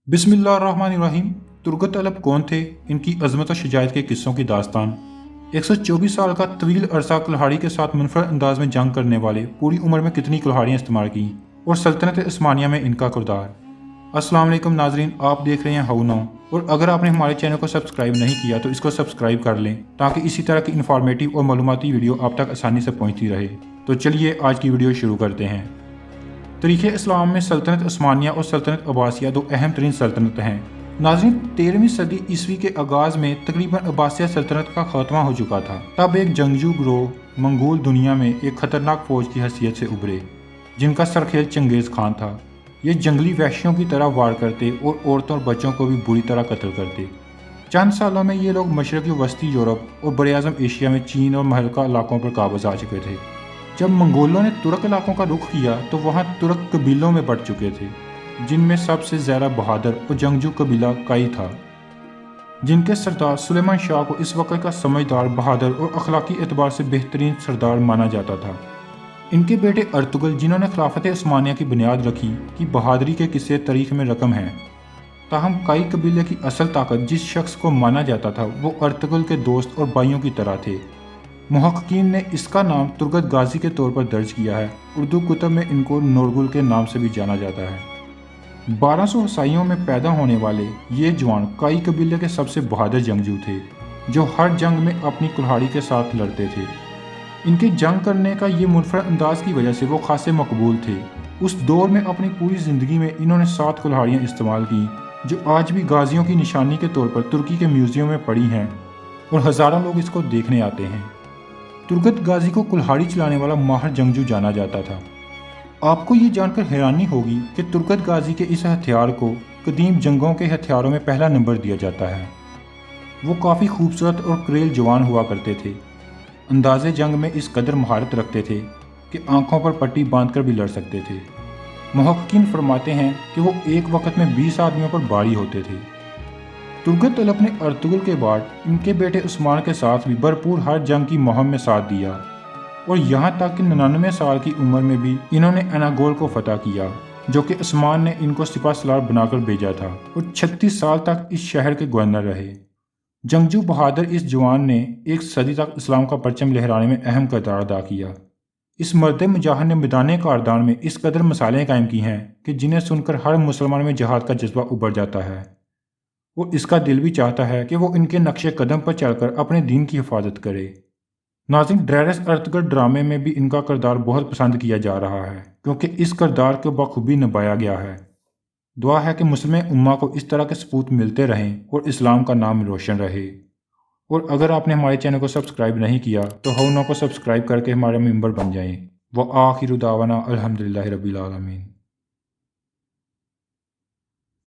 बिस्मिल्लाहिर्रहमानिर्रहीम। तुर्गत अलब कौन थे? इनकी अजमत और शजायत के किस्सों की दास्तान। 124 साल का तवील अरसा कुल्हाड़ी के साथ मुनफरद अंदाज में जंग करने वाले पूरी उम्र में कितनी कुल्हाड़ियाँ इस्तेमाल की और सल्तनत उस्मानिया में इनका किरदार। अस्सलाम वालेकुम नाजरीन, आप देख रहे हैं हाउ नाउ, और अगर आपने हमारे चैनल को सब्सक्राइब नहीं किया तो इसको सब्सक्राइब कर लें ताकि इसी तरह की इन्फॉर्मेटिव और मालूमाती वीडियो आप तक आसानी से पहुँचती रहे। तो चलिए आज की वीडियो शुरू करते हैं। तारीख़ इस्लाम में सल्तनत उस्मानिया और सल्तनत अब्बासिया दो अहम तरीन सल्तनत हैं। नाज़रीन, 13वीं सदी ईस्वी के आगाज़ में तकरीबन अब्बासिया सल्तनत का खात्मा हो चुका था। तब एक जंगजू गिरोह मंगोल दुनिया में एक खतरनाक फौज की हैसियत से उभरे, जिनका सरखेल चंगेज़ खान था। ये जंगली वहशियों की तरह वार करते और औरतों और बच्चों को भी बुरी तरह कत्ल करते। चंद सालों में ये लोग मशरक़ी वस्ती यूरोप और बरआज़म एशिया में चीन और महलका इलाकों पर काबज़ आ चुके थे। जब मंगोलों ने तुर्क इलाकों का रुख किया तो वहाँ तुर्क कबीलों में बढ़ चुके थे, जिनमें सबसे ज़्यादा बहादुर और जंगजू कबीला काई था, जिनके सरदार सुलेमान शाह को इस वक्त का समझदार, बहादुर और अखलाकी एतबार से बेहतरीन सरदार माना जाता था। इनके बेटे अर्तुगल, जिन्होंने खिलाफत उस्मानिया की बुनियाद रखी, की बहादुरी के किस्से तारीख में रकम हैं। ताहम काई कबीले की असल ताकत जिस शख्स को माना जाता था वो अर्तुगल के दोस्त और भाइयों की तरह थे। मुहक्किकीन ने इसका नाम तुर्गत गाजी के तौर पर दर्ज किया है। उर्दू कुतब में इनको नोरगुल के नाम से भी जाना जाता है। 1200 ईसाइयों में पैदा होने वाले ये जवान काई कबीले के सबसे बहादुर जंगजू थे, जो हर जंग में अपनी कुल्हाड़ी के साथ लड़ते थे। इनके जंग करने का ये मुनफरद अंदाज की वजह से वो खासे मकबूल थे। उस दौर में अपनी पूरी ज़िंदगी में इन्होंने 7 कुल्हाड़ियाँ इस्तेमाल की, जो आज भी गाजियों की निशानी के तौर पर तुर्की के म्यूज़ियम में पड़ी हैं और हज़ारों लोग इसको देखने आते हैं। तुर्गत गाजी को कुल्हाड़ी चलाने वाला माहिर जंगजू जाना जाता था। आपको ये जानकर हैरानी होगी कि तुर्गत गाजी के इस हथियार को कदीम जंगों के हथियारों में पहला नंबर दिया जाता है। वो काफ़ी खूबसूरत और क्रेल जवान हुआ करते थे। अंदाज़े जंग में इस कदर महारत रखते थे कि आंखों पर पट्टी बांधकर भी लड़ सकते थे। मुहक्किकीन फरमाते हैं कि वो एक वक्त में 20 आदमियों पर भारी होते थे। तुर्गत अलब ने अर्तुगल के बाद इनके बेटे उस्मान के साथ भी भरपूर हर जंग की मुहिम में साथ दिया, और यहाँ तक कि 99 साल की उम्र में भी इन्होंने अनागोल को फतह किया, जो कि उस्मान ने इनको सिपह सलार बनाकर भेजा था, और 36 साल तक इस शहर के गवर्नर रहे। जंगजू बहादुर इस जवान ने एक सदी तक इस्लाम का परचम लहराने में अहम किरदार अदा किया। इस मर्द मुजाहिद ने मैदान कारदान में इस कदर मिसालें कायम की हैं कि जिन्हें सुनकर हर मुसलमान में जिहाद का जज्बा उभर जाता है। वो इसका दिल भी चाहता है कि वो इनके नक्शे कदम पर चलकर अपने दीन की हिफाजत करे। नाज़रीन, ड्रेरस अर्तुगल ड्रामे में भी इनका किरदार बहुत पसंद किया जा रहा है, क्योंकि इस किरदार को बखूबी निभाया गया है। दुआ है कि मुस्लिम उम्मा को इस तरह के सबूत मिलते रहें और इस्लाम का नाम रोशन रहे। और अगर आपने हमारे चैनल को सब्सक्राइब नहीं किया तो हाउ नाउ को सब्सक्राइब करके हमारे मेंबर बन जाएं। व आखिर दावाना अल्हम्दुलिल्लाहि रब्बिल आलमीन।